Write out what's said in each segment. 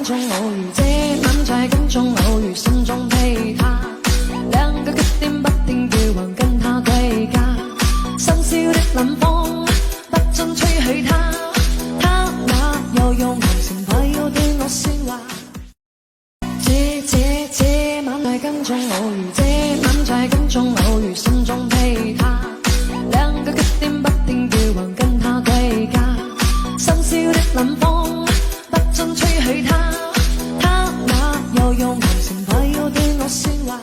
跟踪偶遇，這晚在跟蹤偶遇，心中被他兩個缺點不停叫喚，跟他對價。深宵的冷風不准吹許他，他那又用無情快要對我說話。這晚在跟蹤偶遇，這晚在跟蹤偶遇，心中被他兩個缺點不停叫喚，跟他對價。深宵的冷風不准吹許他，他那又用無情快要對我說話。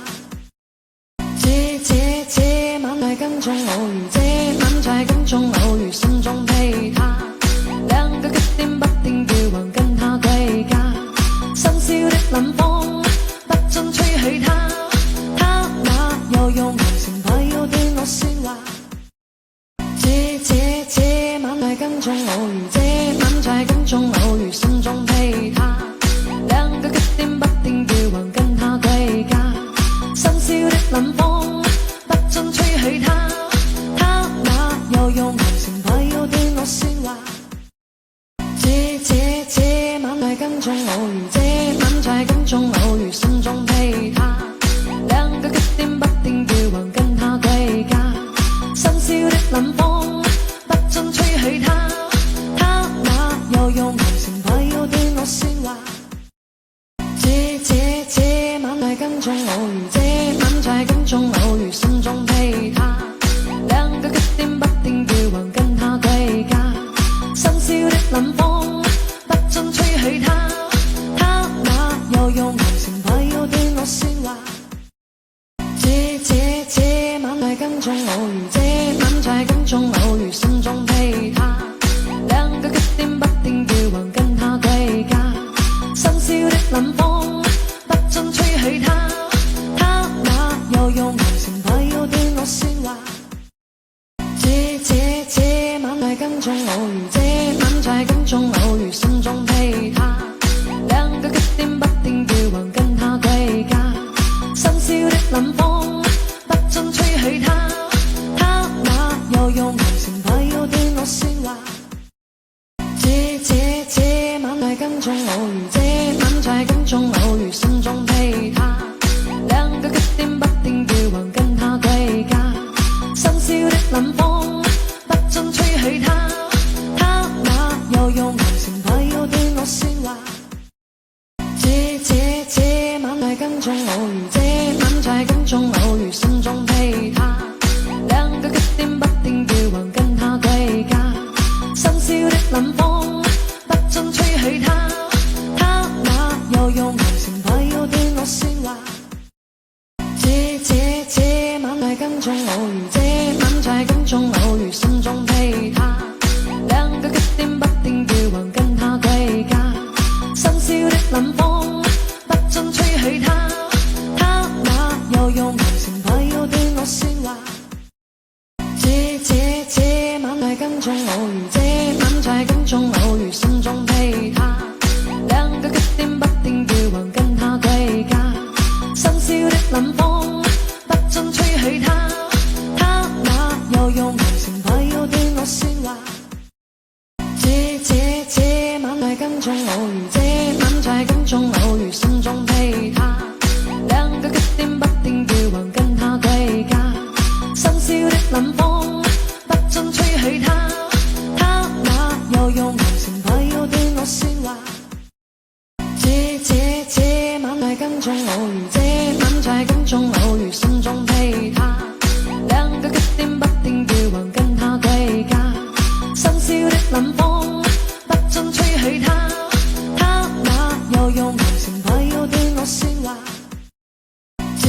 這晚在跟蹤偶遇，這晚在跟蹤偶遇，心中被他兩個缺點不停叫喚，跟他對價。深宵的冷風不准吹許他，他那又用無情快要對我說話。這晚在跟蹤偶遇，這晚在跟蹤偶遇，心中被他兩個缺點不停叫喚，跟他對價。深宵的冷風不准吹許他，他那又用無情快要對我說話。這晚在跟蹤偶遇，這晚在跟蹤偶遇，心中被他兩個缺點不停叫喚，跟他對價。深宵的冷風不准吹許他，他那又用無情快要對我說話。這晚在跟蹤偶遇，這晚在跟蹤偶遇，心中被他兩個缺點不停叫喚，跟他對價。深宵的冷風不准吹許他，他那又用無情快要對我說話。這晚在跟蹤偶遇，這晚在跟蹤偶遇，心中被他兩個缺點不停叫喚，跟他對價。深宵的冷風不准吹許他，他那又用無情快要對我說話。這晚在跟蹤偶遇，這晚在跟蹤偶遇，心中被他兩個缺點不停叫喚，跟他對價。深宵的冷風不准吹許他，他那又用無情快要對我說話。這晚在跟蹤偶遇，這晚在跟蹤偶遇，心中被他兩個缺點不停叫喚，跟他對價。深宵的冷風不准吹許他，他那又用無情快要對我說話。這晚在跟蹤偶遇，這晚在跟蹤偶遇，心中被他兩個缺點不停叫喚，跟他對價。深宵的冷風不准吹許他，他那又用無情快要對我說話。這晚在跟蹤偶遇，這晚在跟蹤偶遇，心中被他兩個缺點不停叫喚，跟他對價。深宵的冷風不准吹許他，他那又用無情快要對我說話。這晚在跟蹤偶遇，這晚在跟蹤偶遇，心中被他兩個缺點不停叫喚，跟他對價。深宵的冷風不准吹許他，他那又用無情快要對我說話。這晚在跟蹤偶遇，這晚在跟蹤偶遇，心中被他兩個缺點不停叫喚，跟他對價。深宵的冷風不准吹許他，他那又用無情快要對我說話。這晚在跟蹤偶遇，這晚在跟蹤偶遇，心中被他兩個缺點不停叫喚，跟他對價。深宵的冷風不准吹許他，他那又用無情快要對我說話。這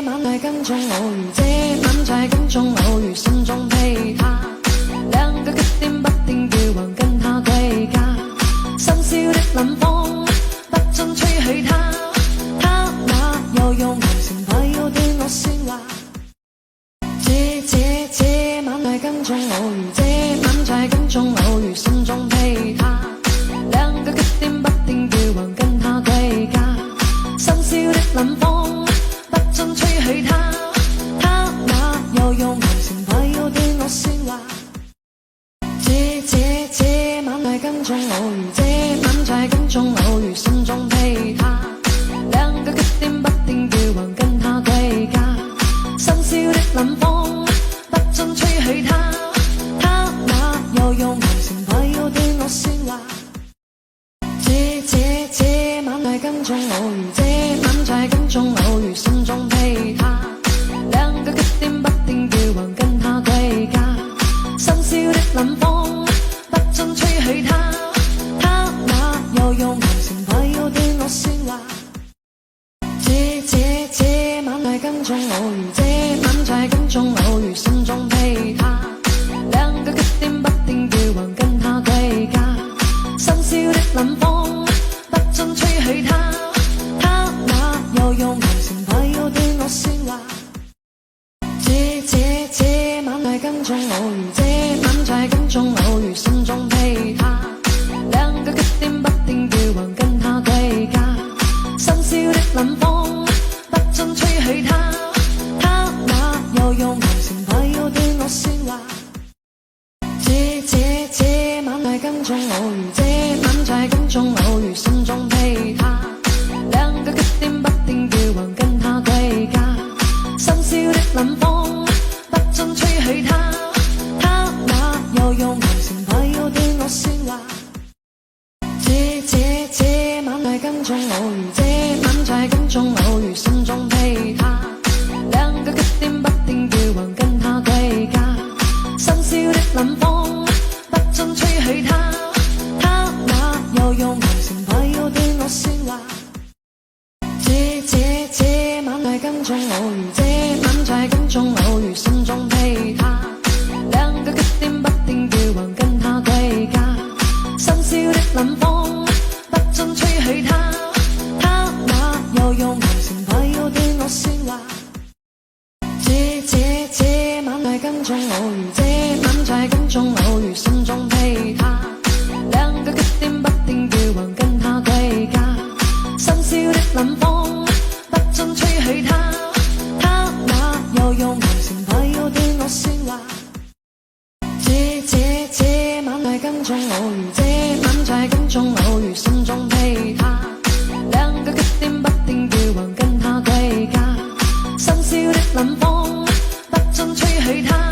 晚在跟蹤偶遇，這晚在跟蹤偶遇，心中被他兩個缺點不停叫喚，跟他對價。深宵的冷風不准吹許他，他那又用無情快要對我說話。這晚在跟蹤偶遇，這晚在跟蹤偶遇，心中被他兩個缺點不停叫喚，跟他對價。深宵的冷風不准吹許他，他那又用無情快要對我說話。這晚在跟蹤偶遇，這晚在在跟蹤，偶如心中被他，兩個缺點不停叫橫跟他對價，深宵的冷風不准吹許他，他那又用無情話要對我説話。這晚在跟蹤，偶如這晚在跟蹤，偶如心中被他，兩個缺點不停叫橫跟他對價，深宵的冷風不准吹許他，他那又用無情話要對我説話。這晚在跟蹤，偶如這晚在跟蹤，偶如心中被他，兩個缺點不停叫橫跟他對價，深宵的冷風不准吹許他，他那又用無情話要對我説話。這晚在跟蹤，偶如這晚在跟蹤，偶如心中被他，兩個缺點不停叫橫跟他對價，深宵的冷風不准吹許他，他那又用無情話要對我説話。這晚在跟蹤，偶如這晚在跟蹤，偶如心中被他，兩個缺點不停叫橫跟他對價，深宵的冷風不准吹許他，他那又用無情話要對我説話。這晚在跟蹤，偶如這晚在跟蹤，偶如心中被他，兩個缺點不停叫橫跟他對價，深宵的冷風不准吹許他，他那又用無情話要對我説話。這晚在跟蹤，偶如這晚在跟蹤，偶如心中被他，兩個缺點不停叫橫跟他對價，深宵的冷風不准吹許他，他那又用無情話要對我説話。這晚在跟蹤，偶如這晚在跟蹤，偶如心中被他，兩個缺點不停叫橫跟他對價，深宵的冷風不准吹許他，他那又用無情話要對我説話。這晚在跟蹤，偶如這晚在跟蹤，偶如心中被他，兩個缺點不停叫橫跟他對價，深宵的冷風不准吹許他，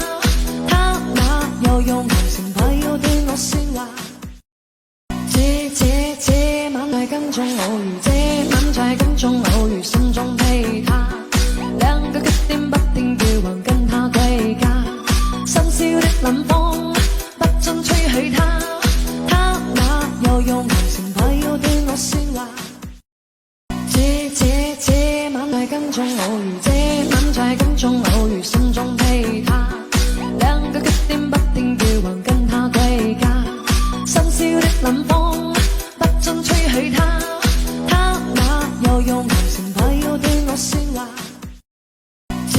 他那又用無情話要對我説話。這晚在跟蹤，偶如這晚在跟蹤，偶如心中被他，兩個缺點不停叫橫跟他對價，深宵的冷風不准吹許他，他那又用無情話要對我説話。這晚在跟蹤，偶如這晚在跟蹤，偶如心中被他，兩個缺點不停叫橫跟他對價，深宵的冷風不准吹許他，他那又用無情話要對我説話。這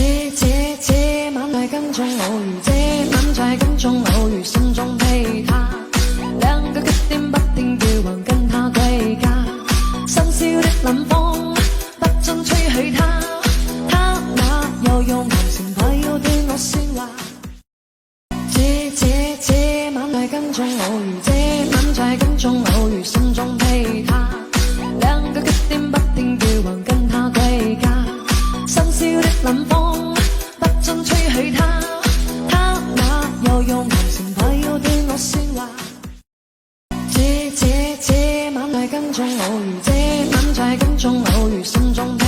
晚在跟蹤，偶如這晚在跟蹤，偶如心中被他，兩個缺點不停叫橫跟他對價，深宵的冷風不准吹許他，他那又用無情話要對我説話。這晚在跟蹤，偶如這晚在跟蹤，偶如心中被他，兩個缺點不停叫橫跟他對價，深宵的冷風不准吹許他，他那又用無情話要對我説話。這晚在跟蹤，偶如這晚在跟蹤，偶如心中被